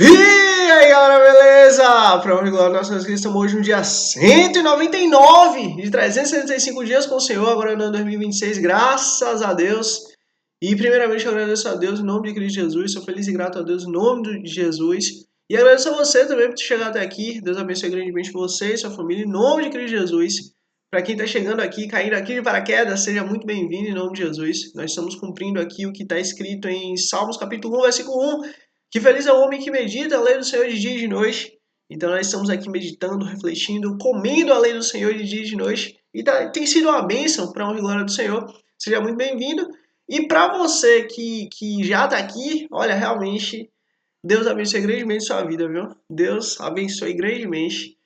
E aí galera, beleza? Para honra e glória nossas Cristo, estamos hoje no dia 199 de 365 dias com o Senhor, agora no ano 2026, graças a Deus. E primeiramente eu agradeço a Deus em nome de Cristo Jesus, sou feliz e grato a Deus em nome de Jesus. E agradeço a você também por ter chegado até aqui, Deus abençoe grandemente você e sua família em nome de Cristo Jesus. Para quem está chegando aqui, caindo aqui de paraquedas, seja muito bem-vindo em nome de Jesus. Nós estamos cumprindo aqui o que está escrito em Salmos capítulo 1, versículo 1. Que feliz é o homem que medita a lei do Senhor de dia e de noite. Então nós estamos aqui meditando, refletindo, comendo a lei do Senhor de dia e de noite. E tem sido uma bênção para a honra e glória do Senhor. Seja muito bem-vindo. E para você que já está aqui, olha, realmente, Deus abençoe grandemente sua vida, viu? Deus abençoe grandemente.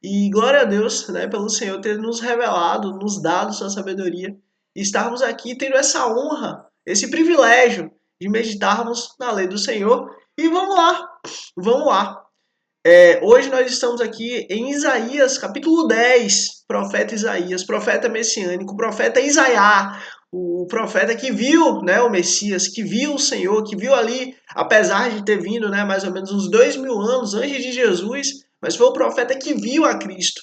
E glória a Deus, né, pelo Senhor ter nos revelado, nos dado sua sabedoria. E estarmos aqui tendo essa honra, esse privilégio de meditarmos na lei do Senhor. E vamos lá. Hoje nós estamos aqui em Isaías, capítulo 10, profeta Isaías, profeta messiânico, profeta Isaiá, o profeta que viu, né, o Messias, que viu o Senhor, que viu ali, apesar de ter vindo, né, mais ou menos uns 2000 anos antes de Jesus, mas foi o profeta que viu a Cristo.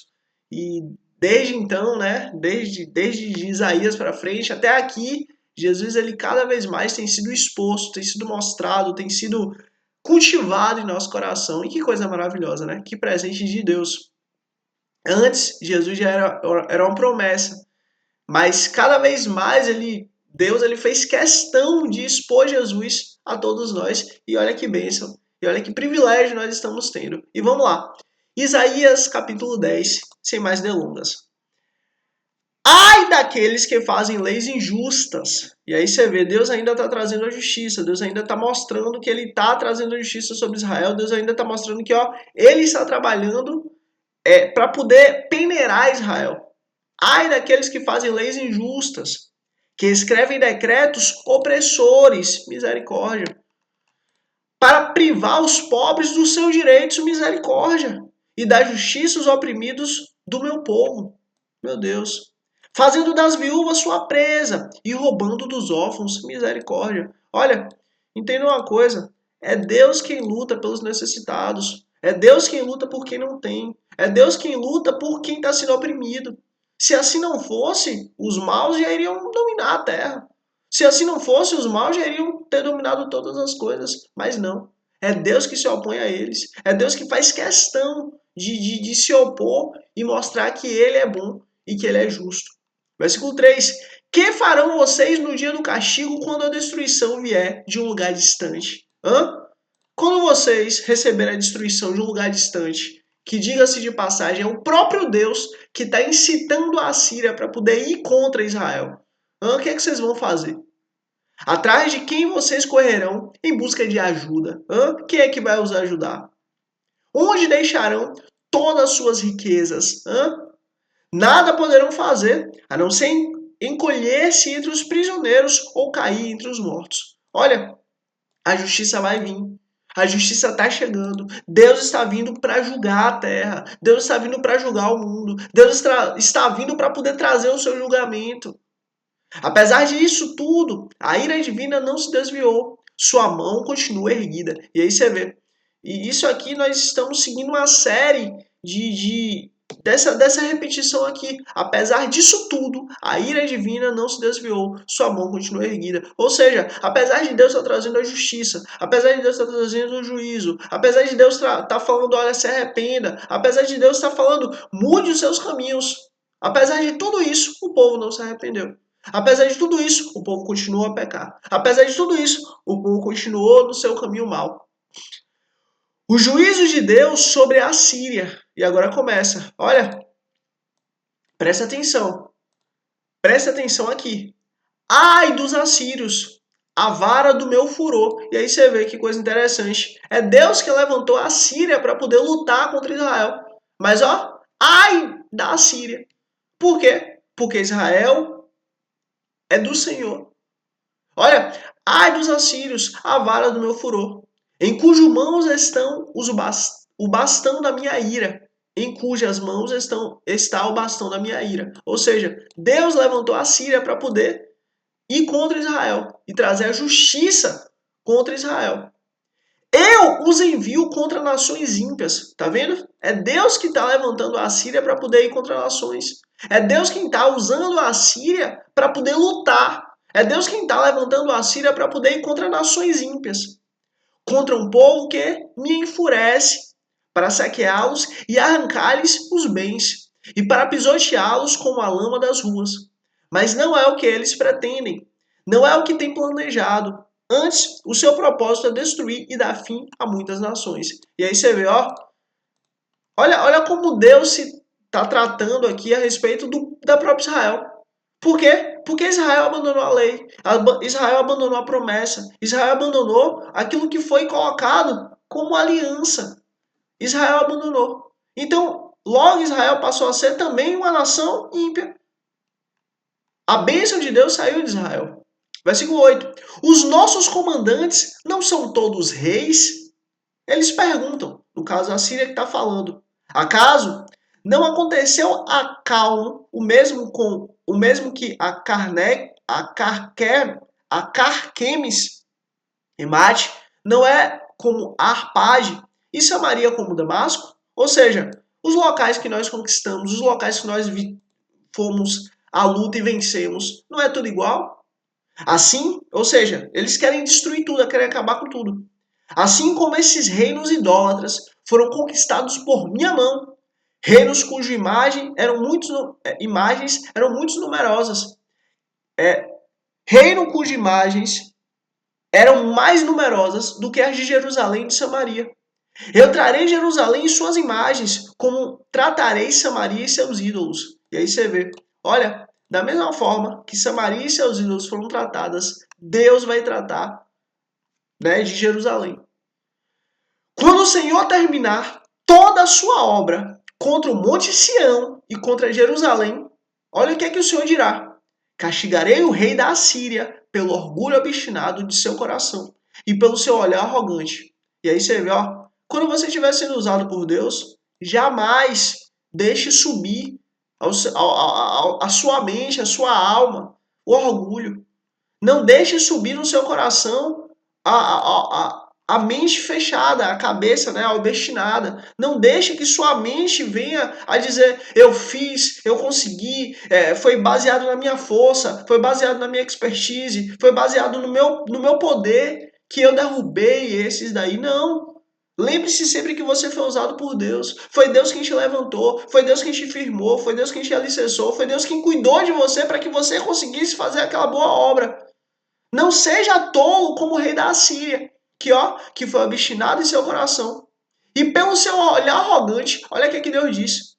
E desde então, né, desde Isaías para frente até aqui, Jesus ele cada vez mais tem sido exposto, tem sido mostrado, tem sido cultivado em nosso coração. E que coisa maravilhosa, né? Que presente de Deus. Antes, Jesus já era uma promessa, mas cada vez mais Deus fez questão de expor Jesus a todos nós. E olha que bênção, e olha que privilégio nós estamos tendo. E vamos lá. Isaías capítulo 10, sem mais delongas. Ai daqueles que fazem leis injustas. E aí você vê, Deus ainda está trazendo a justiça, Deus ainda está mostrando que Ele está trazendo a justiça sobre Israel, Deus ainda está mostrando que Ele está trabalhando para poder peneirar Israel. Ai daqueles que fazem leis injustas, que escrevem decretos opressores, misericórdia, para privar os pobres dos seus direitos, misericórdia, e da justiça os oprimidos do meu povo. Meu Deus. Fazendo das viúvas sua presa e roubando dos órfãos, misericórdia. Olha, entenda uma coisa, é Deus quem luta pelos necessitados, é Deus quem luta por quem não tem, é Deus quem luta por quem está sendo oprimido. Se assim não fosse, os maus já iriam dominar a terra. Se assim não fosse, os maus já iriam ter dominado todas as coisas. Mas não. É Deus que se opõe a eles. É Deus que faz questão de se opor e mostrar que Ele é bom e que Ele é justo. Versículo 3. Que farão vocês no dia do castigo quando a destruição vier de um lugar distante? Quando vocês receberem a destruição de um lugar distante, que diga-se de passagem, é o próprio Deus que está incitando a Síria para poder ir contra Israel. O que é que vocês vão fazer? Atrás de quem vocês correrão em busca de ajuda? Quem é que vai os ajudar? Onde deixarão todas as suas riquezas? Nada poderão fazer, a não ser encolher-se entre os prisioneiros ou cair entre os mortos. Olha, a justiça vai vir. A justiça está chegando. Deus está vindo para julgar a terra. Deus está vindo para julgar o mundo. Deus está vindo para poder trazer o seu julgamento. Apesar disso tudo, a ira divina não se desviou. Sua mão continua erguida. E aí você vê. E isso aqui nós estamos seguindo uma série dessa repetição aqui. Apesar disso tudo, a ira divina não se desviou. Sua mão continua erguida. Ou seja, apesar de Deus estar trazendo a justiça, apesar de Deus estar trazendo o juízo, apesar de Deus estar falando, olha, se arrependa, apesar de Deus estar falando, mude os seus caminhos. Apesar de tudo isso, o povo não se arrependeu. Apesar de tudo isso, o povo continuou a pecar. Apesar de tudo isso, o povo continuou no seu caminho mau. O juízo de Deus sobre a Síria. E agora começa. Olha, presta atenção. Presta atenção aqui. Ai dos assírios, a vara do meu furor. E aí você vê que coisa interessante. É Deus que levantou a Síria para poder lutar contra Israel. Mas ai da Síria. Por quê? Porque Israel é do Senhor. Olha, ai dos assírios, a vara do meu furor, em cujas mãos estão o bastão da minha ira, em cujas mãos está o bastão da minha ira. Ou seja, Deus levantou a Síria para poder ir contra Israel e trazer a justiça contra Israel. eu os envio contra nações ímpias. Tá vendo? É Deus que está levantando a Assíria para poder ir contra nações. É Deus quem está usando a Assíria para poder lutar. É Deus quem está levantando a Assíria para poder ir contra nações ímpias. Contra um povo que me enfurece, para saqueá-los e arrancar-lhes os bens, e para pisoteá-los como a lama das ruas. Mas não é o que eles pretendem, não é o que têm planejado. Antes, o seu propósito é destruir e dar fim a muitas nações. E aí você vê, ó, olha como Deus se está tratando aqui a respeito da própria Israel. Por quê? Porque Israel abandonou a lei, Israel abandonou a promessa, Israel abandonou aquilo que foi colocado como aliança. Israel abandonou. Então, logo Israel passou a ser também uma nação ímpia. A bênção de Deus saiu de Israel. Versículo 8. Os nossos comandantes não são todos reis? Eles perguntam, no caso a Síria que está falando. Acaso não aconteceu a Calno o mesmo que a Carquemes e Mate? Não é como Arpade e Samaria como Damasco? Ou seja, os locais que nós conquistamos, os locais que nós fomos à luta e vencemos, não é tudo igual? Assim, ou seja, eles querem destruir tudo, querem acabar com tudo. Assim como esses reinos idólatras foram conquistados por minha mão, reinos cuja imagens eram muito numerosas. Reino cujas imagens eram mais numerosas do que as de Jerusalém e de Samaria. Eu trarei Jerusalém e suas imagens, como tratarei Samaria e seus ídolos. E aí você vê, olha, da mesma forma que Samaria e seus ídolos foram tratadas, Deus vai tratar, né, de Jerusalém. Quando o Senhor terminar toda a sua obra contra o Monte Sião e contra Jerusalém, olha o que é que o Senhor dirá. Castigarei o rei da Assíria pelo orgulho obstinado de seu coração e pelo seu olhar arrogante. E aí você vê, ó, quando você estiver sendo usado por Deus, jamais deixe subir a sua mente, a sua alma, o orgulho. Não deixe subir no seu coração a mente fechada, a cabeça, né, obstinada. Não deixe que sua mente venha a dizer, eu fiz, eu consegui, foi baseado na minha força, foi baseado na minha expertise, foi baseado no meu poder que eu derrubei esses daí. Não. Lembre-se sempre que você foi usado por Deus. Foi Deus quem te levantou, foi Deus quem te firmou, foi Deus quem te alicerçou, foi Deus quem cuidou de você para que você conseguisse fazer aquela boa obra. Não seja tolo como o rei da Assíria, que foi obstinado em seu coração. E pelo seu olhar arrogante, olha o que Deus disse.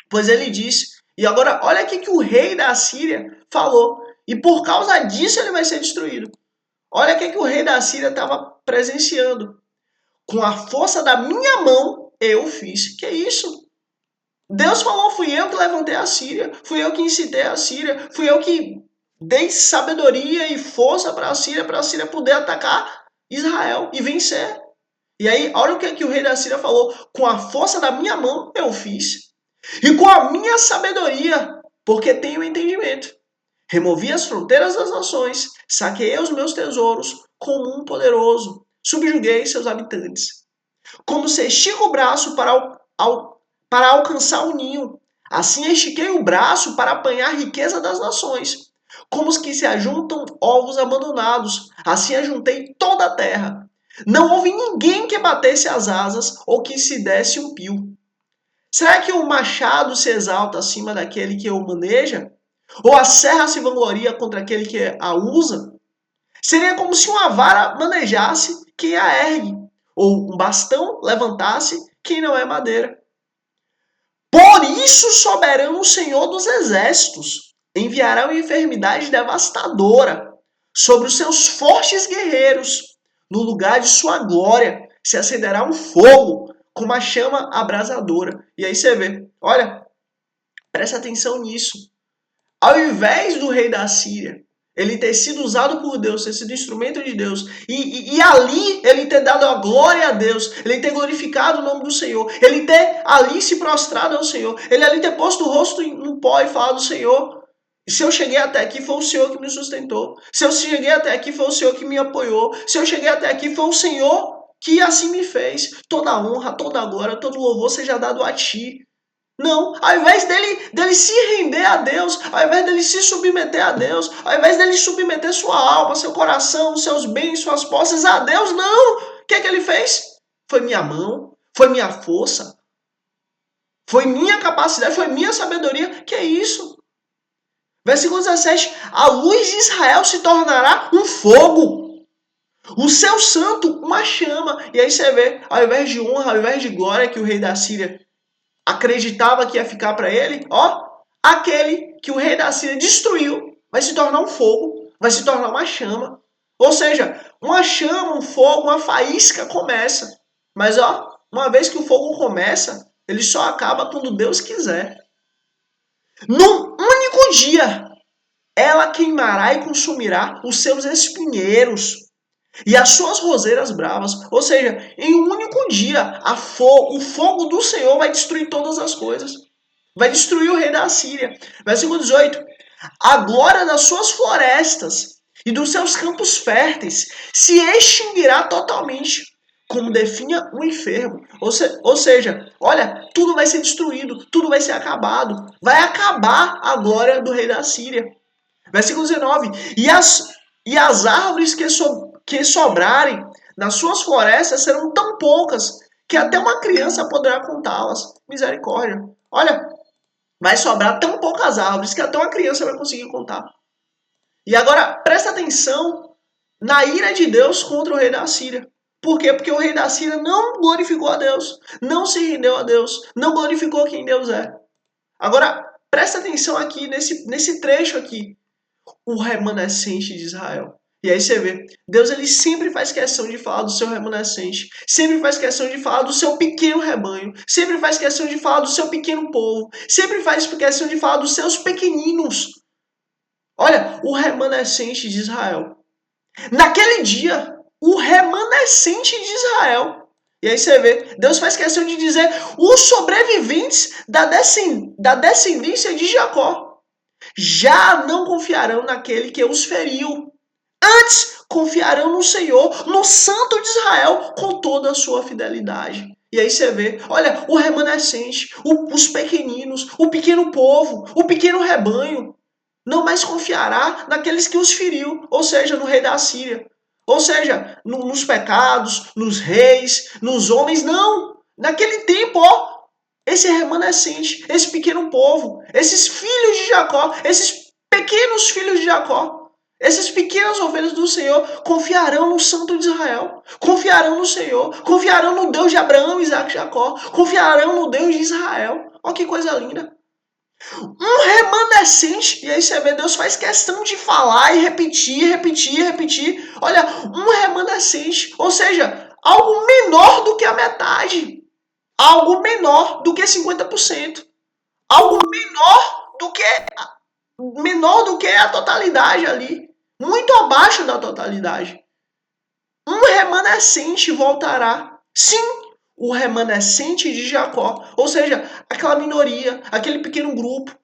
Pois ele disse, e agora olha o que o rei da Assíria falou. E por causa disso ele vai ser destruído. Olha o que o rei da Assíria estava presenciando. Com a força da minha mão eu fiz. Que isso? Deus falou, fui eu que levantei a Síria, fui eu que incitei a Síria, fui eu que dei sabedoria e força para a Síria poder atacar Israel e vencer. E aí, olha o que o rei da Síria falou, com a força da minha mão eu fiz, e com a minha sabedoria, porque tenho entendimento. Removi as fronteiras das nações, saqueei os meus tesouros como um poderoso, subjuguei seus habitantes. Como se estica o braço para alcançar o ninho, assim estiquei o braço para apanhar a riqueza das nações. Como os que se ajuntam ovos abandonados, assim ajuntei toda a terra. Não houve ninguém que batesse as asas ou que se desse um pio. Será que o machado se exalta acima daquele que o maneja? Ou a serra se vangloria contra aquele que a usa? Seria como se uma vara manejasse quem a ergue, ou um bastão levantasse quem não é madeira. Por isso, soberano Senhor dos exércitos enviará uma enfermidade devastadora sobre os seus fortes guerreiros. No lugar de sua glória se acenderá um fogo, como a chama abrasadora. E aí você vê, olha, presta atenção nisso. Ao invés do rei da Síria, ele ter sido usado por Deus, ter sido instrumento de Deus, e ali ele ter dado a glória a Deus, ele ter glorificado o nome do Senhor, ele ter ali se prostrado ao Senhor, ele ali ter posto o rosto no pó e falado, Senhor, se eu cheguei até aqui foi o Senhor que me sustentou, se eu cheguei até aqui foi o Senhor que me apoiou, se eu cheguei até aqui foi o Senhor que assim me fez. Toda honra, toda glória, todo louvor seja dado a ti. Não, ao invés dele se render a Deus, ao invés dele se submeter a Deus, ao invés dele submeter sua alma, seu coração, seus bens, suas posses a Deus, não. O que é que ele fez? Foi minha mão, foi minha força, foi minha capacidade, foi minha sabedoria. Que é isso? Versículo 17, a luz de Israel se tornará um fogo, o seu santo uma chama. E aí você vê, ao invés de honra, ao invés de glória que o rei da Síria acreditava que ia ficar para ele, ó, aquele que o rei da Síria destruiu vai se tornar um fogo, vai se tornar uma chama. Ou seja, uma chama, um fogo, uma faísca começa. Mas ó, uma vez que o fogo começa, ele só acaba quando Deus quiser. Num único dia, ela queimará e consumirá os seus espinheiros e as suas roseiras bravas. Ou seja, em um único dia, o fogo do Senhor vai destruir todas as coisas. Vai destruir o rei da Síria. Versículo 18. A glória das suas florestas e dos seus campos férteis se extinguirá totalmente, como definha o enfermo. Ou seja, olha, tudo vai ser destruído, tudo vai ser acabado. Vai acabar a glória do rei da Síria. Versículo 19. E as árvores que sobrarem nas suas florestas serão tão poucas que até uma criança poderá contá-las. Misericórdia. Olha, vai sobrar tão poucas árvores que até uma criança vai conseguir contar. E agora, presta atenção na ira de Deus contra o rei da Síria. Por quê? Porque o rei da Síria não glorificou a Deus, não se rendeu a Deus, não glorificou quem Deus é. Agora, presta atenção aqui nesse trecho aqui. O remanescente de Israel. E aí você vê, Deus ele sempre faz questão de falar do seu remanescente, sempre faz questão de falar do seu pequeno rebanho, sempre faz questão de falar do seu pequeno povo, sempre faz questão de falar dos seus pequeninos. Olha, o remanescente de Israel. Naquele dia, o remanescente de Israel. E aí você vê, Deus faz questão de dizer os sobreviventes da descendência de Jacó. Já não confiarão naquele que os feriu. Antes confiarão no Senhor, no Santo de Israel, com toda a sua fidelidade. E aí você vê, olha, o remanescente, os pequeninos, o pequeno povo, o pequeno rebanho, não mais confiará naqueles que os feriu, ou seja, no rei da Síria. Ou seja, nos pecados, nos reis, nos homens, não. Naquele tempo, ó, esse remanescente, esse pequeno povo, esses filhos de Jacó, esses pequenos filhos de Jacó, essas pequenas ovelhas do Senhor confiarão no Santo de Israel, confiarão no Senhor, confiarão no Deus de Abraão, Isaac e Jacó, confiarão no Deus de Israel. Olha que coisa linda. Um remanescente, e aí você vê, Deus faz questão de falar e repetir, repetir, repetir. Olha, um remanescente, ou seja, algo menor do que a metade. Algo menor do que 50%. Algo menor do que a totalidade ali. Muito abaixo da totalidade. Um remanescente voltará. Sim, o remanescente de Jacó. Ou seja, aquela minoria, aquele pequeno grupo,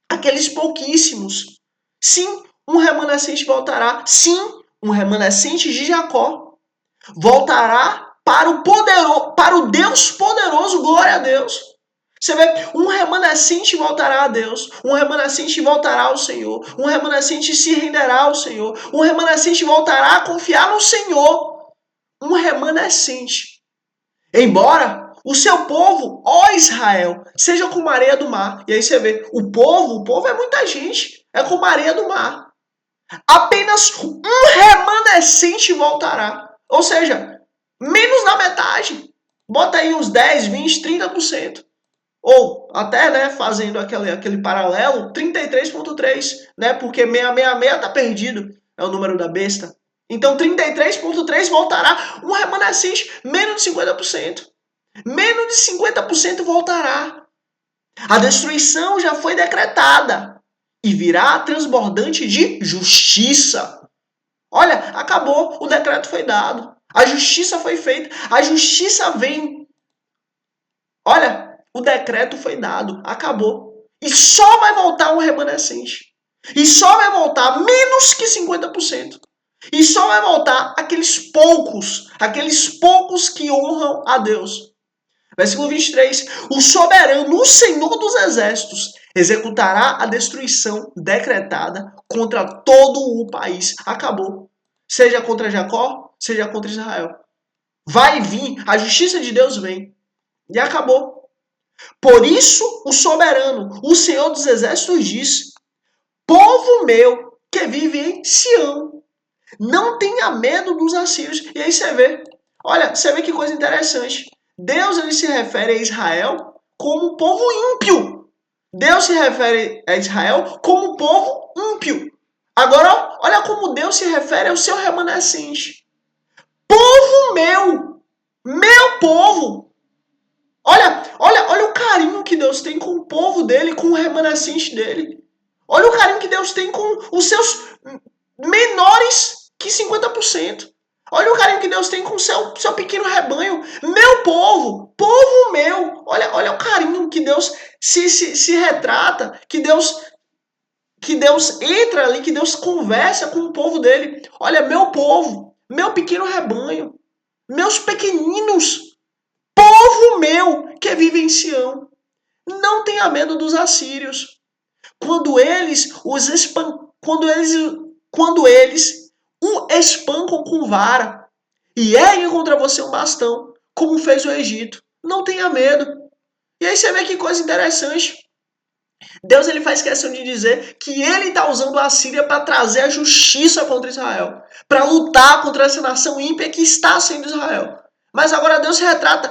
aqueles pouquíssimos. Sim, um remanescente voltará. Sim, um remanescente de Jacó voltará para o Deus poderoso, glória a Deus. Você vê, um remanescente voltará a Deus, um remanescente voltará ao Senhor, um remanescente se renderá ao Senhor, um remanescente voltará a confiar no Senhor, um remanescente. Embora o seu povo, ó Israel, seja como a areia do mar. E aí você vê, o povo é muita gente, é como a areia do mar. Apenas um remanescente voltará. Ou seja, menos da metade. Bota aí uns 10, 20, 30%. Ou até, né, fazendo aquele paralelo, 33,3%, né? Porque 666 está perdido, é o número da besta. Então 33,3% voltará um remanescente, menos de 50%. Menos de 50% voltará. A destruição já foi decretada e virá transbordante de justiça. Olha, acabou, o decreto foi dado. A justiça foi feita, a justiça vem. Olha, o decreto foi dado, acabou. E só vai voltar um remanescente. E só vai voltar menos que 50%. E só vai voltar aqueles poucos que honram a Deus. Versículo 23. O soberano, o Senhor dos exércitos, executará a destruição decretada contra todo o país. Acabou. Seja contra Jacó, seja contra Israel. Vai vir, a justiça de Deus vem. E acabou. Por isso, o soberano, o Senhor dos exércitos diz: povo meu que vive em Sião, não tenha medo dos assírios. E aí você vê. Olha, você vê que coisa interessante. Deus ele se refere a Israel como um povo ímpio. Deus se refere a Israel como um povo ímpio. Agora, olha como Deus se refere ao seu remanescente. Povo meu povo. Olha o carinho que Deus tem com o povo dele, com o remanescente dele. Olha o carinho que Deus tem com os seus menores que 50%. Olha o carinho que Deus tem com o seu pequeno rebanho. Meu povo meu. Olha o carinho que Deus se retrata, que Deus entra ali, que Deus conversa com o povo dele. Olha, meu povo, meu pequeno rebanho, meus pequeninos, povo meu que vive em Sião. Não tenha medo dos assírios. Quando eles o espancam com vara e erguem contra você um bastão, como fez o Egito. Não tenha medo. E aí você vê que coisa interessante. Deus ele faz questão de dizer que ele está usando a Síria para trazer a justiça contra Israel, para lutar contra essa nação ímpia que está sendo Israel. Mas agora Deus retrata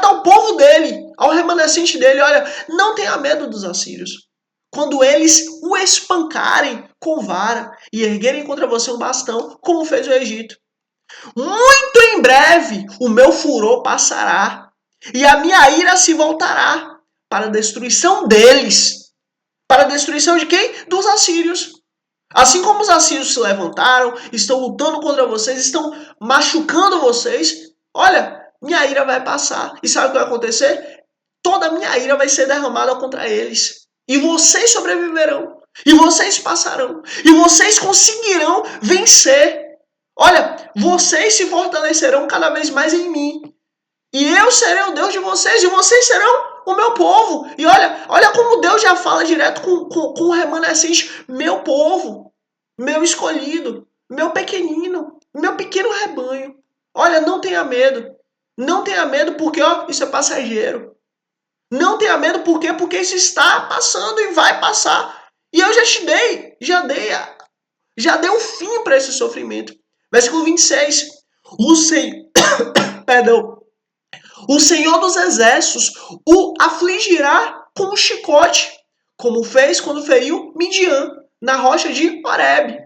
ao povo dele, ao remanescente dele. Olha, não tenha medo dos assírios. Quando eles o espancarem com vara e erguerem contra você um bastão, como fez o Egito. Muito em breve o meu furor passará e a minha ira se voltará para a destruição deles. Para a destruição de quem? Dos assírios. Assim como os assírios se levantaram, estão lutando contra vocês, estão machucando vocês, olha, minha ira vai passar. E sabe o que vai acontecer? Toda a minha ira vai ser derramada contra eles. E vocês sobreviverão. E vocês passarão. E vocês conseguirão vencer. Olha, vocês se fortalecerão cada vez mais em mim. E eu serei o Deus de vocês. E vocês serão o meu povo. E olha como Deus já fala direto com o remanescente. Meu povo, meu escolhido, meu pequenino, meu pequeno rebanho. Olha, não tenha medo. Não tenha medo porque isso é passageiro. Não tenha medo por quê? Porque isso está passando e vai passar. E eu já dei um fim para esse sofrimento. Versículo 26. O Senhor dos exércitos o afligirá com um chicote, como fez quando feriu Midian, na rocha de Horebe.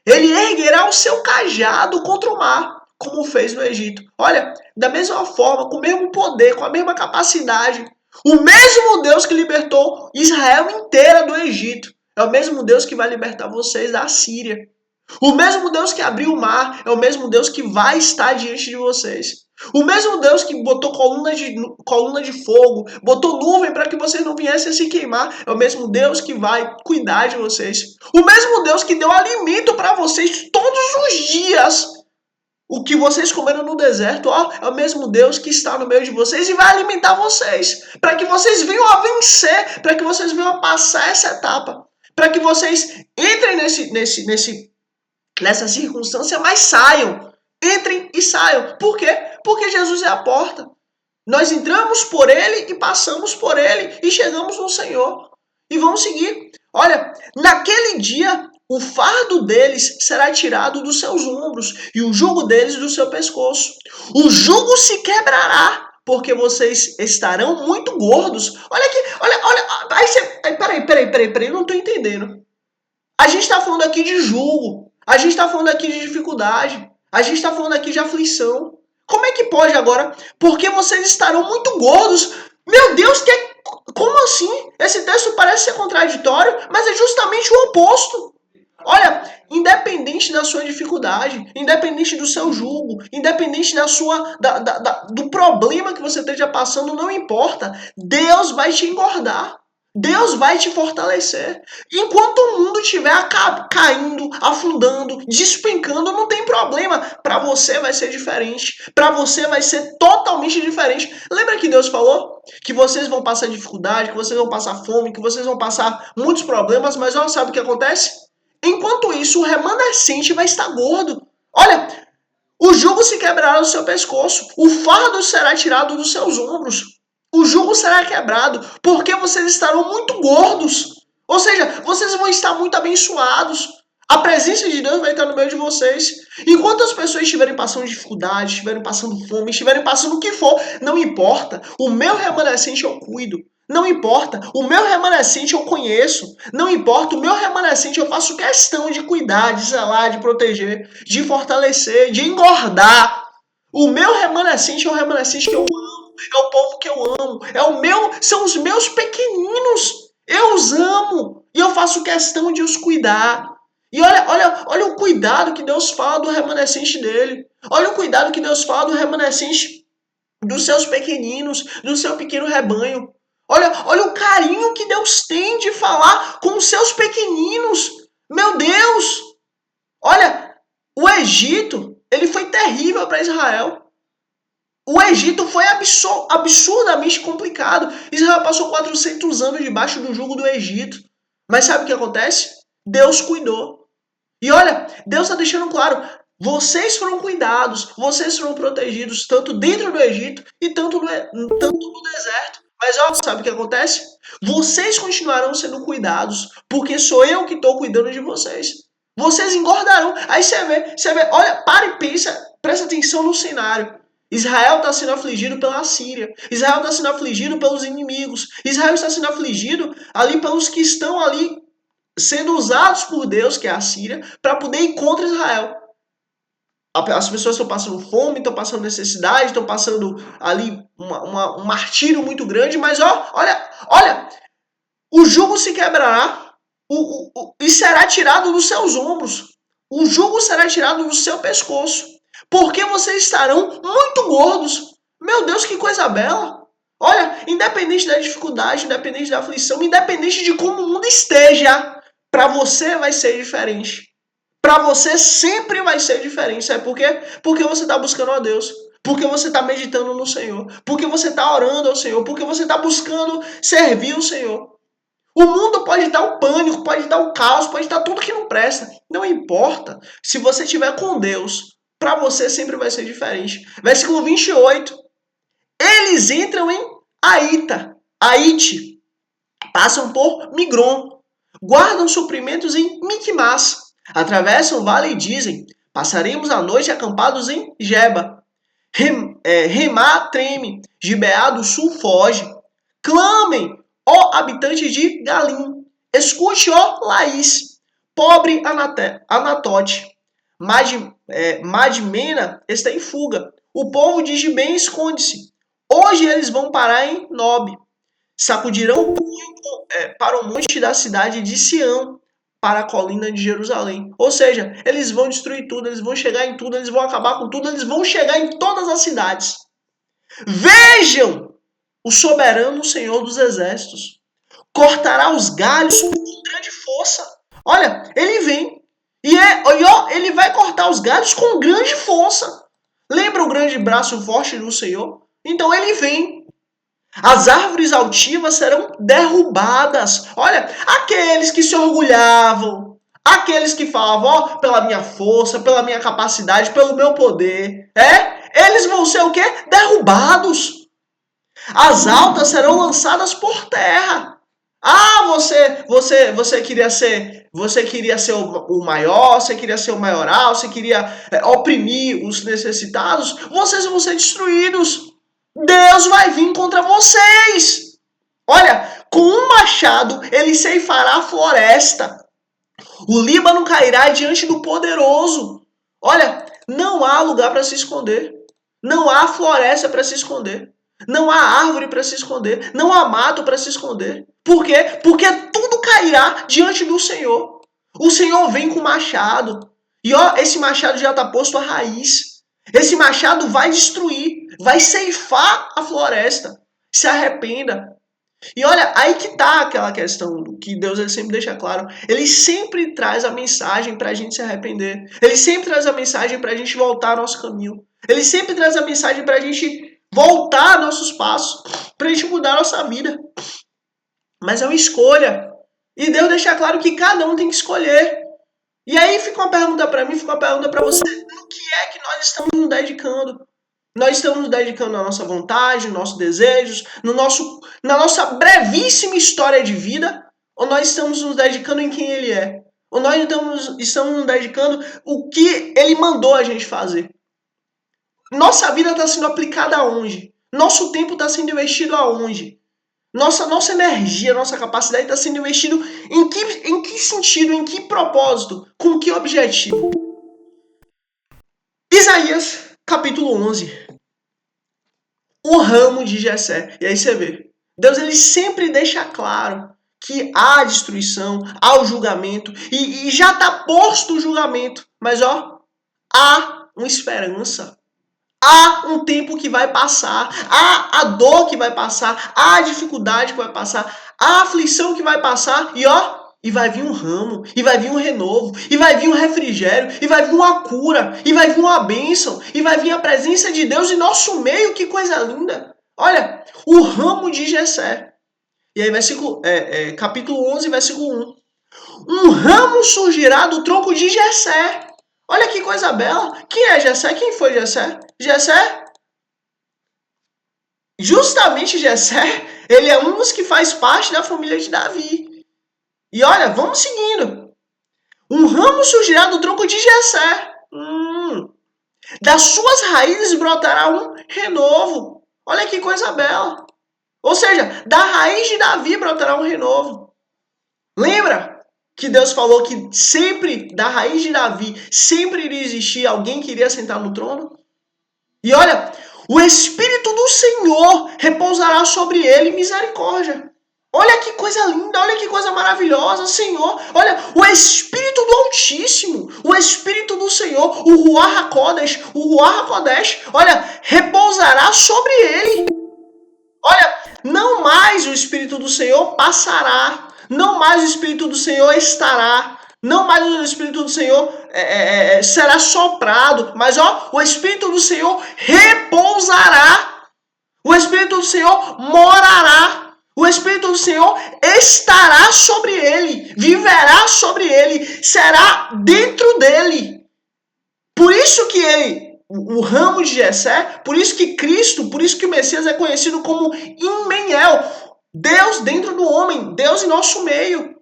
Ele erguerá o seu cajado contra o mar, como fez no Egito. Olha, da mesma forma, com o mesmo poder, com a mesma capacidade, o mesmo Deus que libertou Israel inteira do Egito é o mesmo Deus que vai libertar vocês da Síria. O mesmo Deus que abriu o mar é o mesmo Deus que vai estar diante de vocês. O mesmo Deus que botou coluna de fogo, botou nuvem para que vocês não viessem a se queimar, é o mesmo Deus que vai cuidar de vocês. O mesmo Deus que deu alimento para vocês todos os dias. O que vocês comeram no deserto, é o mesmo Deus que está no meio de vocês e vai alimentar vocês. Para que vocês venham a vencer, para que vocês venham a passar essa etapa. Para que vocês entrem nessa circunstância, mas saiam. Entrem e saiam. Por quê? Porque Jesus é a porta. Nós entramos por ele e passamos por ele e chegamos no Senhor. E vamos seguir. Olha, naquele dia o fardo deles será tirado dos seus ombros e o jugo deles do seu pescoço. O jugo se quebrará, porque vocês estarão muito gordos. Olha aqui, olha. Peraí, não estou entendendo. A gente está falando aqui de jugo. A gente está falando aqui de dificuldade. A gente está falando aqui de aflição. Como é que pode agora? Porque vocês estarão muito gordos. Meu Deus, como assim? Esse texto parece ser contraditório, mas é justamente o oposto. Olha, independente da sua dificuldade, independente do seu jugo, independente do problema que você esteja passando, não importa. Deus vai te engordar. Deus vai te fortalecer. Enquanto o mundo estiver caindo, afundando, despencando, não tem problema. Para você vai ser diferente. Para você vai ser totalmente diferente. Lembra que Deus falou que vocês vão passar dificuldade, que vocês vão passar fome, que vocês vão passar muitos problemas, mas olha, sabe o que acontece? Enquanto isso, o remanescente vai estar gordo. Olha, o jugo se quebrará do seu pescoço, o fardo será tirado dos seus ombros. O jugo será quebrado, porque vocês estarão muito gordos. Ou seja, vocês vão estar muito abençoados. A presença de Deus vai estar no meio de vocês. Enquanto as pessoas estiverem passando dificuldade, estiverem passando fome, estiverem passando o que for, não importa. O meu remanescente eu cuido. Não importa. O meu remanescente eu conheço. Não importa. O meu remanescente eu faço questão de cuidar, de zelar, de proteger, de fortalecer, de engordar. O meu remanescente é o remanescente que eu amo. É o povo que eu amo. São os meus pequeninos. Eu os amo. E eu faço questão de os cuidar. E olha o cuidado que Deus fala do remanescente dele. Olha o cuidado que Deus fala do remanescente dos seus pequeninos, do seu pequeno rebanho. Olha o carinho que Deus tem de falar com os seus pequeninos. Meu Deus! Olha, o Egito, ele foi terrível para Israel. O Egito foi absurdamente complicado. Israel passou 400 anos debaixo do jugo do Egito. Mas sabe o que acontece? Deus cuidou. E olha, Deus está deixando claro, vocês foram cuidados, vocês foram protegidos, tanto dentro do Egito e tanto no deserto. Mas olha, sabe o que acontece? Vocês continuarão sendo cuidados, porque sou eu que estou cuidando de vocês. Vocês engordarão. Aí você vê, olha, para e pensa, presta atenção no cenário. Israel está sendo afligido pela Síria. Israel está sendo afligido pelos inimigos. Israel está sendo afligido ali pelos que estão ali sendo usados por Deus, que é a Síria, para poder ir contra Israel. As pessoas estão passando fome, estão passando necessidade, estão passando ali um martírio muito grande, mas olha, o jugo se quebrará e será tirado dos seus ombros. O jugo será tirado do seu pescoço, porque vocês estarão muito gordos. Meu Deus, que coisa bela! Olha, independente da dificuldade, independente da aflição, independente de como o mundo esteja, para você vai ser diferente. Para você sempre vai ser diferente. Sabe por quê? Porque você está buscando a Deus. Porque você está meditando no Senhor. Porque você está orando ao Senhor. Porque você está buscando servir o Senhor. O mundo pode dar o pânico, pode dar o caos, pode dar tudo que não presta. Não importa. Se você estiver com Deus, para você sempre vai ser diferente. Versículo 28. Eles entram em Aite, passam por Migron, guardam suprimentos em Micmas, atravessam o vale e dizem, passaremos a noite acampados em Geba. Remá treme, Gibeá do sul foge. Clamem, ó habitantes de Galim, escute, ó Laís, pobre Anatote. Madmena está em fuga. O povo de Gibém esconde-se. Hoje eles vão parar em Nob. Sacudirão para o monte da cidade de Sião, para a colina de Jerusalém. Ou seja, eles vão destruir tudo, eles vão chegar em tudo, eles vão acabar com tudo, eles vão chegar em todas as cidades. Vejam o soberano Senhor dos Exércitos. Cortará os galhos com grande força. Olha, ele vem. Ele vai cortar os galhos com grande força. Lembra o grande braço forte do Senhor? Então ele vem. As árvores altivas serão derrubadas. Olha, aqueles que se orgulhavam, aqueles que falavam, pela minha força, pela minha capacidade, pelo meu poder, eles vão ser o quê? Derrubados. As altas serão lançadas por terra. Ah, você queria ser o maior, você queria ser o maioral, você queria oprimir os necessitados, vocês vão ser destruídos. Deus vai vir contra vocês. Olha, com um machado ele ceifará a floresta. O Líbano cairá diante do poderoso. Olha, não há lugar para se esconder. Não há floresta para se esconder. Não há árvore para se esconder. Não há mato para se esconder. Por quê? Porque tudo cairá diante do Senhor. O Senhor vem com machado. E esse machado já está posto à raiz. Esse machado vai destruir, vai ceifar a floresta. Se arrependa. E olha, aí que tá aquela questão do que Deus ele sempre deixa claro. Ele sempre traz a mensagem para a gente se arrepender. Ele sempre traz a mensagem para a gente voltar ao nosso caminho. Ele sempre traz a mensagem para a gente voltar nossos passos, para a gente mudar a nossa vida. Mas é uma escolha. E Deus deixa claro que cada um tem que escolher. E aí fica uma pergunta para mim, fica uma pergunta para você. No que é que nós estamos nos dedicando? Nós estamos nos dedicando à nossa vontade, aos nossos desejos, na nossa brevíssima história de vida? Ou nós estamos nos dedicando em quem Ele é? Ou nós estamos nos dedicando o que Ele mandou a gente fazer? Nossa vida está sendo aplicada aonde? Nosso tempo está sendo investido aonde? Nossa energia, nossa capacidade está sendo investido em que sentido, em que propósito, com que objetivo? Isaías, capítulo 11. O ramo de Jessé. E aí você vê. Deus ele sempre deixa claro que há destruição, há o julgamento, e já está posto o julgamento. Mas há uma esperança. Há um tempo que vai passar, há a dor que vai passar, há a dificuldade que vai passar, há a aflição que vai passar, e vai vir um ramo, e vai vir um renovo, e vai vir um refrigério, e vai vir uma cura, e vai vir uma bênção, e vai vir a presença de Deus em nosso meio, que coisa linda. Olha, o ramo de Jessé. E aí, capítulo 11, versículo 1. Um ramo surgirá do tronco de Jessé. Olha que coisa bela. Quem é Jessé? Quem foi Jessé? Justamente Jessé, ele é um dos que faz parte da família de Davi. E olha, vamos seguindo. Um ramo surgirá do tronco de Jessé. Das suas raízes brotará um renovo. Olha que coisa bela. Ou seja, da raiz de Davi brotará um renovo. Lembra que Deus falou que sempre, da raiz de Davi, sempre iria existir alguém que iria sentar no trono? E olha, o Espírito do Senhor repousará sobre ele misericórdia. Olha que coisa linda, olha que coisa maravilhosa, Senhor. Olha, o Espírito do Altíssimo, o Espírito do Senhor, o Ruach HaKodesh, olha, repousará sobre ele. Olha, não mais o Espírito do Senhor passará, não mais o Espírito do Senhor estará, não mais o Espírito do Senhor será soprado, mas o Espírito do Senhor repousará, o Espírito do Senhor morará, o Espírito do Senhor estará sobre ele, viverá sobre ele, será dentro dele. Por isso que o ramo de Jessé, por isso que Cristo, por isso que o Messias é conhecido como Immanuel, Deus dentro do homem, Deus em nosso meio.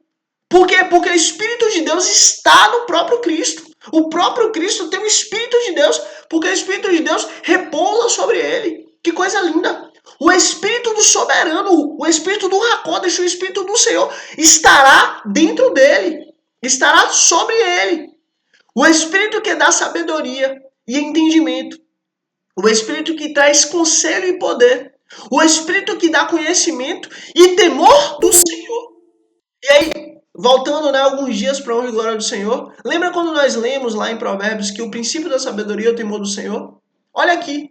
Por quê? Porque o Espírito de Deus está no próprio Cristo. O próprio Cristo tem o Espírito de Deus, porque o Espírito de Deus repousa sobre ele. Que coisa linda! O Espírito do Soberano, o Espírito do HaKodesh, o Espírito do Senhor estará dentro dele, estará sobre ele. O Espírito que dá sabedoria e entendimento. O Espírito que traz conselho e poder. O Espírito que dá conhecimento e temor do Senhor. E aí, voltando alguns dias para a honra e glória do Senhor, lembra quando nós lemos lá em Provérbios que o princípio da sabedoria é o temor do Senhor? Olha aqui.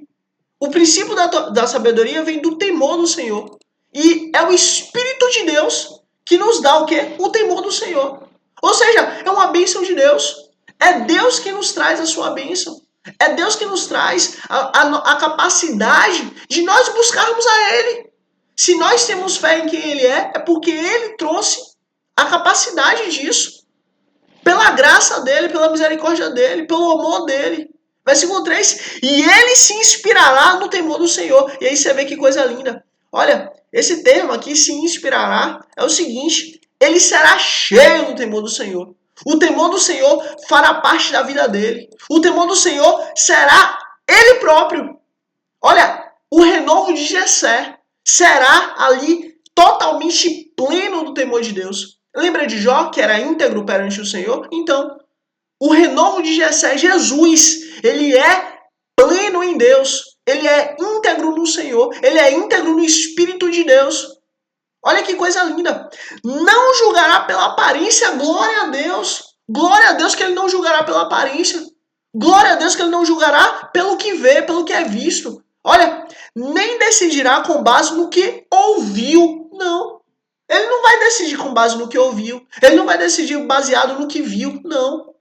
O princípio da sabedoria vem do temor do Senhor. E é o Espírito de Deus que nos dá o quê? O temor do Senhor. Ou seja, é uma bênção de Deus. É Deus que nos traz a sua bênção. É Deus que nos traz a capacidade de nós buscarmos a Ele. Se nós temos fé em quem Ele é porque Ele trouxe a capacidade disso. Pela graça dEle, pela misericórdia dEle, pelo amor dEle. Versículo 3, e Ele se inspirará no temor do Senhor. E aí você vê que coisa linda. Olha, esse termo aqui, se inspirará, é o seguinte, ele será cheio do temor do Senhor. O temor do Senhor fará parte da vida dele. O temor do Senhor será ele próprio. Olha, o renovo de Jessé será ali totalmente pleno do temor de Deus. Lembra de Jó, que era íntegro perante o Senhor? Então, o renovo de Jessé, Jesus, ele é pleno em Deus. Ele é íntegro no Senhor. Ele é íntegro no Espírito de Deus. Olha que coisa linda. Não julgará pela aparência, glória a Deus. Glória a Deus que ele não julgará pela aparência. Glória a Deus que ele não julgará pelo que vê, pelo que é visto. Olha, nem decidirá com base no que ouviu. Não. Ele não vai decidir com base no que ouviu. Ele não vai decidir baseado no que viu. Não.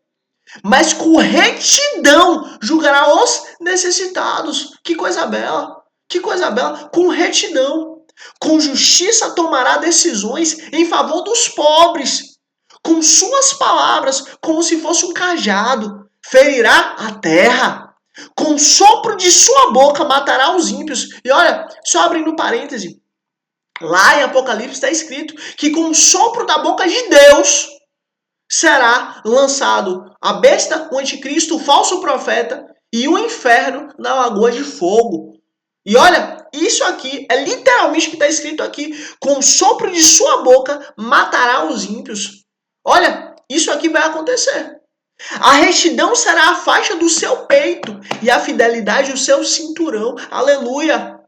Mas com retidão julgará os necessitados. Que coisa bela. Que coisa bela. Com retidão. Com justiça tomará decisões em favor dos pobres. Com suas palavras, como se fosse um cajado, ferirá a terra. Com o sopro de sua boca matará os ímpios. E olha, só abrindo parêntese, lá em Apocalipse está escrito que com o sopro da boca de Deus será lançado a besta, o anticristo, o falso profeta e o inferno na lagoa de fogo. E olha, isso aqui é literalmente o que está escrito aqui. Com o sopro de sua boca matará os ímpios. Olha, isso aqui vai acontecer. A retidão será a faixa do seu peito e a fidelidade o seu cinturão. Aleluia!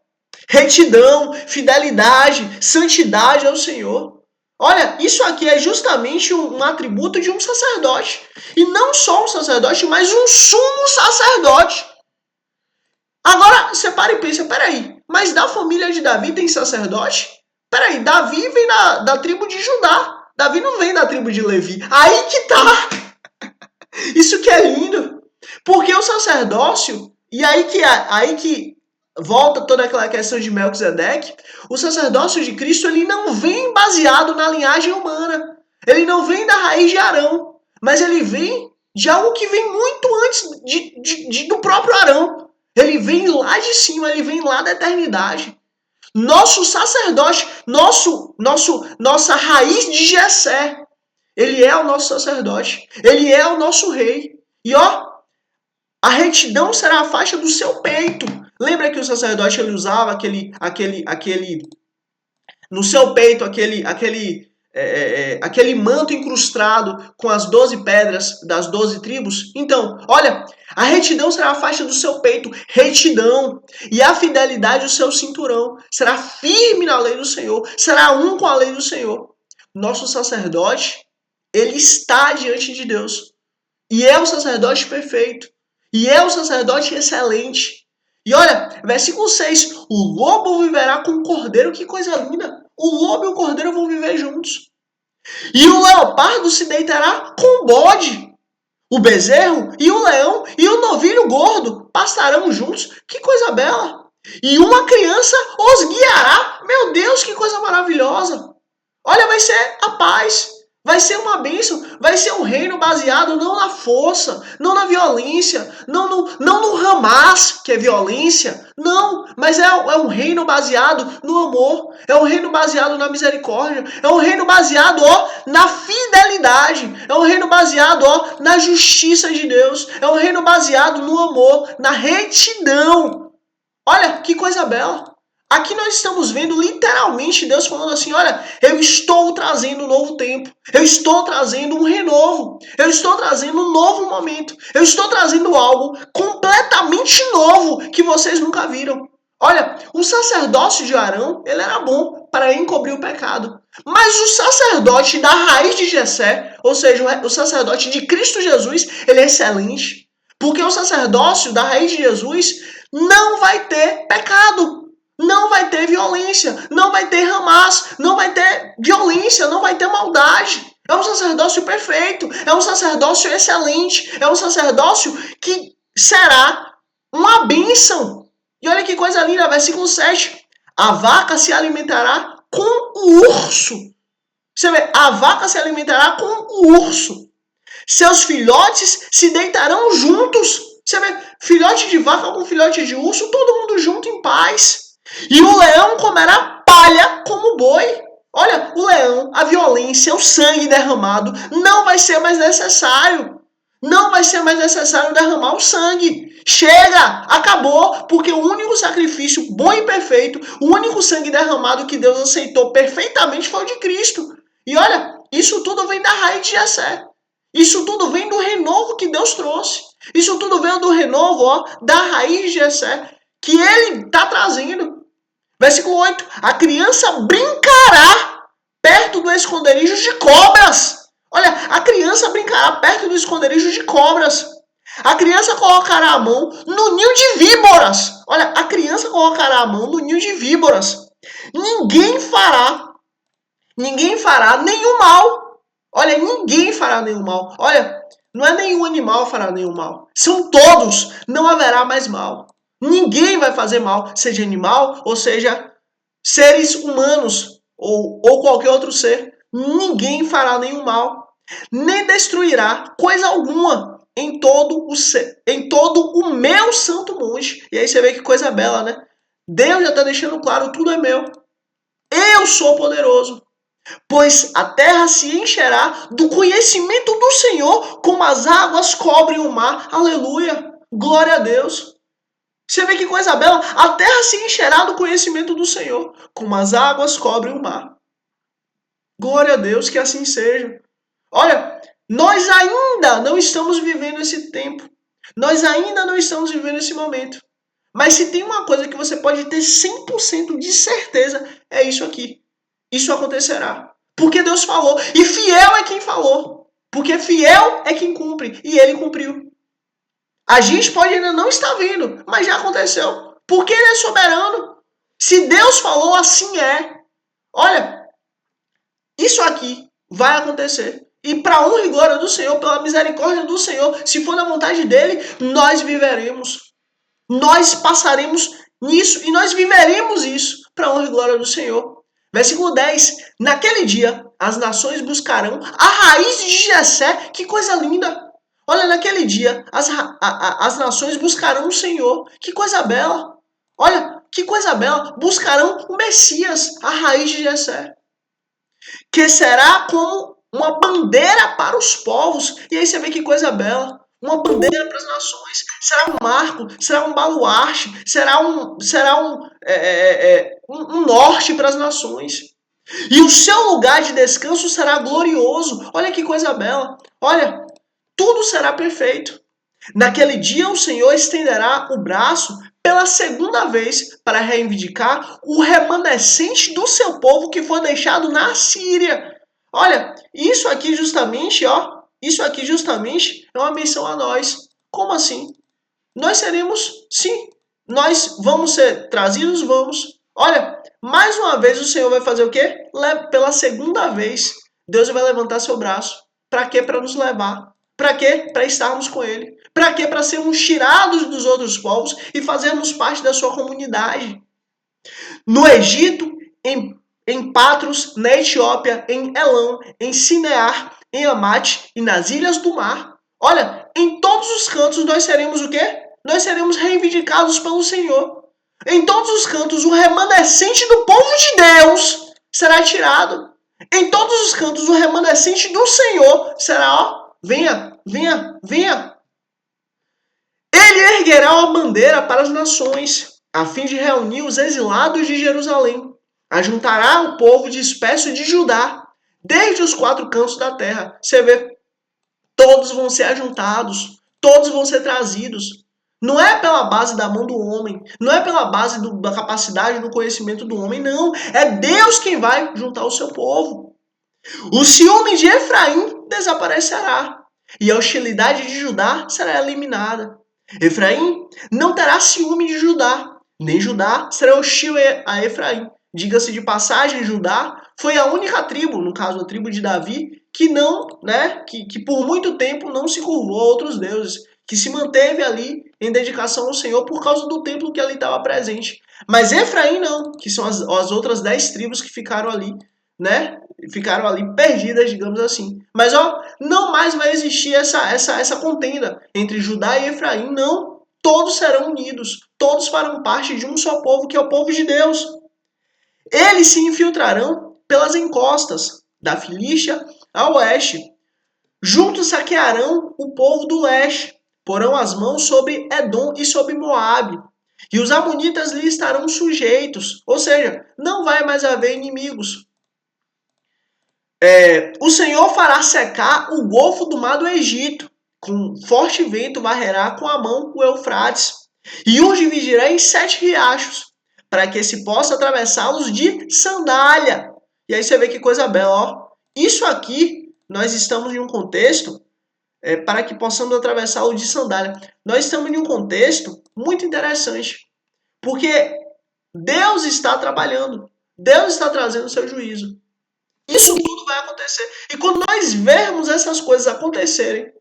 Retidão, fidelidade, santidade ao Senhor. Olha, isso aqui é justamente um atributo de um sacerdote. E não só um sacerdote, mas um sumo sacerdote. Agora, você para e pensa, peraí, mas da família de Davi tem sacerdote? Peraí, Davi vem da tribo de Judá. Davi não vem da tribo de Levi. Aí que tá. Isso que é lindo. Porque o sacerdócio, e aí que volta toda aquela questão de Melquisedeque, o sacerdócio de Cristo, ele não vem baseado na linhagem humana. Ele não vem da raiz de Arão. Mas ele vem de algo que vem muito antes do próprio Arão. Ele vem lá de cima, ele vem lá da eternidade. Nosso sacerdote, nossa raiz de Jessé, ele é o nosso sacerdote, ele é o nosso rei. E ó, a retidão será a faixa do seu peito. Lembra que o sacerdote ele usava no seu peito aquele manto incrustado com as 12 pedras das 12 tribos? Então, olha, a retidão será a faixa do seu peito, retidão, e a fidelidade o seu cinturão. Será firme na lei do Senhor, será um com a lei do Senhor. Nosso sacerdote, ele está diante de Deus, e é o sacerdote perfeito, e é o sacerdote excelente. E olha, versículo 6, o lobo viverá com o cordeiro. Que coisa linda. O lobo e o cordeiro vão viver juntos. E o leopardo se deitará com o bode. O bezerro e o leão e o novilho gordo pastarão juntos. Que coisa bela. E uma criança os guiará. Meu Deus, que coisa maravilhosa. Olha, vai ser a paz. Vai ser uma bênção, vai ser um reino baseado não na força, não na violência, não no Hamas, que é violência, não, mas é um reino baseado no amor, é um reino baseado na misericórdia, é um reino baseado na fidelidade, é um reino baseado na justiça de Deus, é um reino baseado no amor, na retidão. Olha, que coisa bela. Aqui nós estamos vendo literalmente Deus falando assim, olha, eu estou trazendo um novo tempo, eu estou trazendo um renovo, eu estou trazendo um novo momento, eu estou trazendo algo completamente novo que vocês nunca viram. Olha, o sacerdócio de Arão, ele era bom para encobrir o pecado, mas o sacerdote da raiz de Jessé, ou seja, o sacerdote de Cristo Jesus, ele é excelente, porque o sacerdócio da raiz de Jesus não vai ter pecado. Não vai ter violência, não vai ter Hamas, não vai ter violência, não vai ter maldade. É um sacerdócio perfeito, é um sacerdócio excelente, é um sacerdócio que será uma bênção. E olha que coisa linda, versículo 7. A vaca se alimentará com o urso. Você vê, a vaca se alimentará com o urso. Seus filhotes se deitarão juntos. Você vê, filhote de vaca com filhote de urso, todo mundo junto em paz. E o leão comerá palha como boi. Olha, o leão, a violência, o sangue derramado, não vai ser mais necessário. Não vai ser mais necessário derramar o sangue. Chega, acabou, porque o único sacrifício bom e perfeito, o único sangue derramado que Deus aceitou perfeitamente foi o de Cristo. E olha, isso tudo vem da raiz de Jessé. Isso tudo vem do renovo que Deus trouxe. Isso tudo vem do renovo, da raiz de Jessé, que ele está trazendo. Versículo 8. A criança brincará perto do esconderijo de cobras. Olha, a criança brincará perto do esconderijo de cobras. A criança colocará a mão no ninho de víboras. Olha, a criança colocará a mão no ninho de víboras. Ninguém fará Ninguém fará nenhum mal. Olha, ninguém fará nenhum mal. Olha, não é nenhum animal fará nenhum mal. São todos. Não haverá mais mal. Ninguém vai fazer mal, seja animal ou seja seres humanos ou qualquer outro ser. Ninguém fará nenhum mal, nem destruirá coisa alguma em todo o meu santo monte. E aí você vê que coisa bela, né? Deus já está deixando claro, tudo é meu. Eu sou poderoso. Pois a terra se encherá do conhecimento do Senhor, como as águas cobrem o mar. Aleluia! Glória a Deus! Você vê que coisa bela? A terra se encherá do conhecimento do Senhor, como as águas cobrem o mar. Glória a Deus, que assim seja. Olha, nós ainda não estamos vivendo esse tempo. Nós ainda não estamos vivendo esse momento. Mas se tem uma coisa que você pode ter 100% de certeza, é isso aqui. Isso acontecerá. Porque Deus falou. E fiel é quem falou. Porque fiel é quem cumpre. E ele cumpriu. A gente pode ainda não estar vendo, mas já aconteceu. Porque ele é soberano. Se Deus falou, assim é. Olha, isso aqui vai acontecer. E para a honra e glória do Senhor, pela misericórdia do Senhor, se for na vontade dele, nós viveremos. Nós passaremos nisso e nós viveremos isso para a honra e glória do Senhor. Versículo 10. Naquele dia, as nações buscarão a raiz de Jessé. Que coisa linda. Olha, naquele dia, as nações buscarão o Senhor. Que coisa bela. Olha, que coisa bela. Buscarão o Messias, a raiz de Jessé. Que será como uma bandeira para os povos. E aí você vê que coisa bela. Uma bandeira para as nações. Será um marco, será um baluarte, será um norte para as nações. E o seu lugar de descanso será glorioso. Olha que coisa bela. Olha, tudo será perfeito. Naquele dia o Senhor estenderá o braço pela segunda vez para reivindicar o remanescente do seu povo que foi deixado na Síria. Olha, isso aqui justamente é uma menção a nós. Como assim? Nós seremos, sim, nós vamos ser trazidos, vamos. Olha, mais uma vez o Senhor vai fazer o quê? Pela segunda vez, Deus vai levantar seu braço. Para quê? Para nos levar. Para quê? Para estarmos com Ele. Para quê? Para sermos tirados dos outros povos e fazermos parte da sua comunidade. No Egito, em Patros, na Etiópia, em Elão, em Sinear, em Amate e nas ilhas do mar. Olha, em todos os cantos nós seremos o quê? Nós seremos reivindicados pelo Senhor. Em todos os cantos, o remanescente do povo de Deus será tirado. Em todos os cantos, o remanescente do Senhor será, ó, venha, venha, venha. Ele erguerá uma bandeira para as nações, a fim de reunir os exilados de Jerusalém. Ajuntará o povo disperso de Judá, desde os quatro cantos da terra. Você vê, todos vão ser ajuntados, todos vão ser trazidos. Não é pela base da mão do homem, não é pela base da capacidade, do conhecimento do homem, não. É Deus quem vai juntar o seu povo. O ciúme de Efraim desaparecerá, e a hostilidade de Judá será eliminada. Efraim não terá ciúme de Judá, nem Judá será hostil a Efraim. Diga-se de passagem, Judá foi a única tribo, no caso a tribo de Davi, que não, né, que por muito tempo não se curvou a outros deuses, que se manteve ali em dedicação ao Senhor por causa do templo que ali estava presente. Mas Efraim não, que são as outras 10 tribos que ficaram ali, né? Ficaram ali perdidas, digamos assim. Mas ó, não mais vai existir essa contenda entre Judá e Efraim, não. Todos serão unidos, todos farão parte de um só povo, que é o povo de Deus. Eles se infiltrarão pelas encostas da Filístia a oeste. Juntos saquearão o povo do leste, porão as mãos sobre Edom e sobre Moabe. E os amonitas lhe estarão sujeitos, ou seja, não vai mais haver inimigos. O Senhor fará secar o golfo do mar do Egito, com forte vento varrerá com a mão o Eufrates, e os dividirá em 7 riachos, para que se possa atravessá-los de sandália. E aí você vê que coisa bela, ó. Isso aqui, nós estamos em um contexto, para que possamos atravessá-lo de sandália. Nós estamos em um contexto muito interessante, porque Deus está trabalhando, Deus está trazendo o seu juízo. Isso tudo vai acontecer. E quando nós vermos essas coisas acontecerem,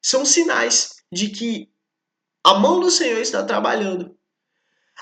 são sinais de que a mão do Senhor está trabalhando.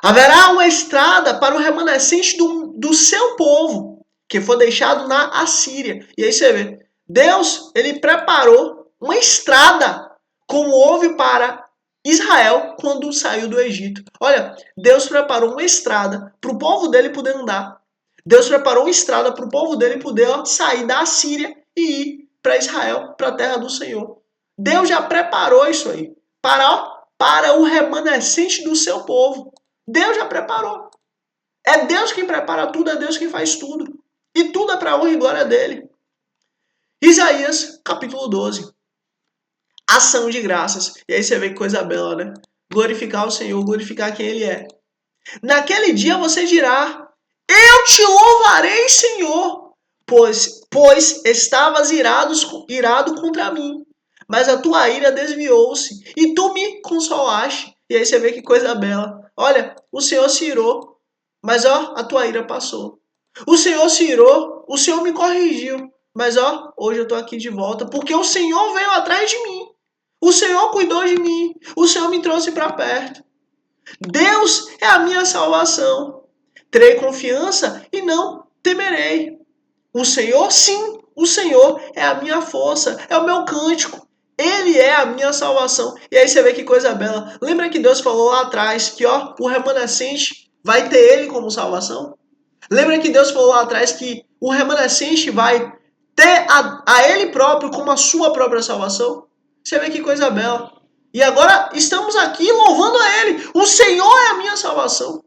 Haverá uma estrada para o remanescente do seu povo, que foi deixado na Assíria. E aí você vê, Deus, ele preparou uma estrada, como houve para Israel quando saiu do Egito. Olha, Deus preparou uma estrada para o povo dele poder andar. Deus preparou uma estrada para o povo dele poder sair da Assíria e ir para Israel, para a terra do Senhor. Deus já preparou isso aí para o remanescente do seu povo. Deus já preparou. É Deus quem prepara tudo, é Deus quem faz tudo. E tudo é para a honra e glória dele. Isaías, capítulo 12. Ação de graças. E aí você vê que coisa bela, né? Glorificar o Senhor, glorificar quem Ele é. Naquele dia você dirá, eu te louvarei, Senhor, pois estavas irado contra mim, mas a tua ira desviou-se, e tu me consolaste. E aí você vê que coisa bela. Olha, o Senhor se irou, mas ó, a tua ira passou. O Senhor se irou, o Senhor me corrigiu, mas ó, hoje eu tô aqui de volta, porque o Senhor veio atrás de mim. O Senhor cuidou de mim, o Senhor me trouxe para perto. Deus é a minha salvação. Terei confiança e não temerei. O Senhor, sim, o Senhor é a minha força, é o meu cântico. Ele é a minha salvação. E aí você vê que coisa bela. Lembra que Deus falou lá atrás que ó, o remanescente vai ter ele como salvação? Lembra que Deus falou lá atrás que o remanescente vai ter a ele próprio como a sua própria salvação? Você vê que coisa bela. E agora estamos aqui louvando a Ele. O Senhor é a minha salvação.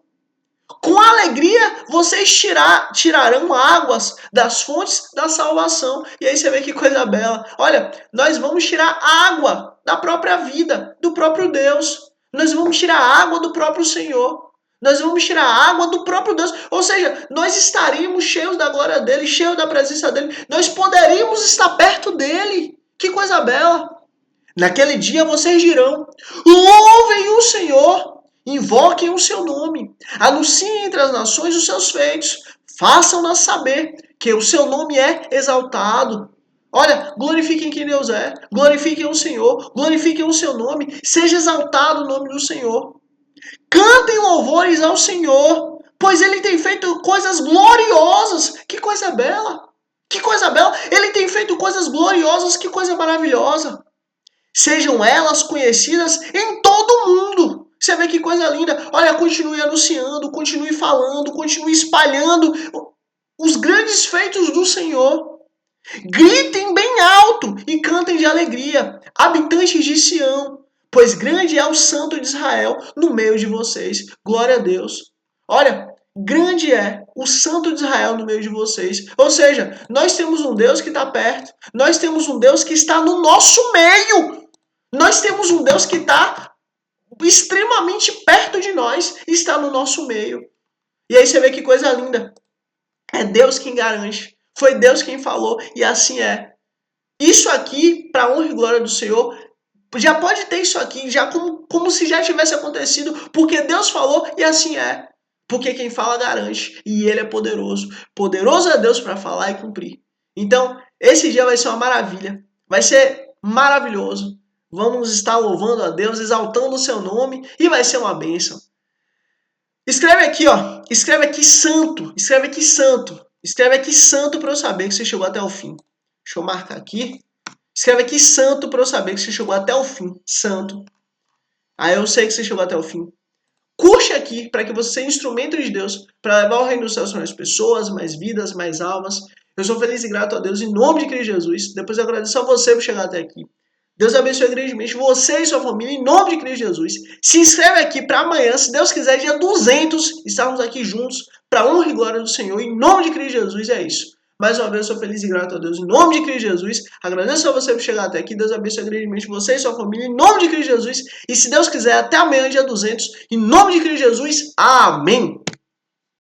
Com alegria vocês tirarão águas das fontes da salvação. E aí você vê que coisa bela. Olha, nós vamos tirar água da própria vida, do próprio Deus. Nós vamos tirar água do próprio Senhor. Nós vamos tirar água do próprio Deus. Ou seja, nós estaríamos cheios da glória dEle, cheios da presença dEle. Nós poderíamos estar perto dEle. Que coisa bela. Naquele dia vocês dirão, louvem o Senhor, invoquem o seu nome, anunciem entre as nações os seus feitos, façam-nas saber que o seu nome é exaltado. Olha, glorifiquem quem Deus é, glorifiquem o Senhor, glorifiquem o seu nome, seja exaltado o nome do Senhor. Cantem louvores ao Senhor, pois Ele tem feito coisas gloriosas. Que coisa bela, que coisa bela. Ele tem feito coisas gloriosas, que coisa maravilhosa. Sejam elas conhecidas em todo o mundo. Você vê que coisa linda. Olha, continue anunciando, continue falando, continue espalhando os grandes feitos do Senhor. Gritem bem alto e cantem de alegria, habitantes de Sião, pois grande é o Santo de Israel no meio de vocês. Glória a Deus. Olha, grande é o Santo de Israel no meio de vocês. Ou seja, nós temos um Deus que está perto. Nós temos um Deus que está no nosso meio. Nós temos um Deus que está extremamente perto de nós, está no nosso meio. E aí você vê que coisa linda. É Deus quem garante. Foi Deus quem falou e assim é. Isso aqui, para honra e glória do Senhor, já pode ter isso aqui, já como se já tivesse acontecido, porque Deus falou e assim é. Porque quem fala garante e Ele é poderoso. Poderoso é Deus para falar e cumprir. Então, esse dia vai ser uma maravilha. Vai ser maravilhoso. Vamos estar louvando a Deus, exaltando o seu nome e vai ser uma bênção. Escreve aqui, ó. Escreve aqui santo. Escreve aqui santo. Escreve aqui santo para eu saber que você chegou até o fim. Deixa eu marcar aqui. Escreve aqui santo para eu saber que você chegou até o fim. Santo. Aí eu sei que você chegou até o fim. Curte aqui para que você seja instrumento de Deus para levar o reino dos céus para mais pessoas, mais vidas, mais almas. Eu sou feliz e grato a Deus em nome de Cristo Jesus. Depois eu agradeço a você por chegar até aqui. Deus abençoe grandemente você e sua família, em nome de Cristo Jesus. Se inscreve aqui para amanhã, se Deus quiser, dia 200, estarmos aqui juntos, para honra e glória do Senhor, em nome de Cristo Jesus, é isso. Mais uma vez, eu sou feliz e grato a Deus, em nome de Cristo Jesus. Agradeço a você por chegar até aqui, Deus abençoe grandemente você e sua família, em nome de Cristo Jesus. E se Deus quiser, até amanhã, dia 200, em nome de Cristo Jesus, amém.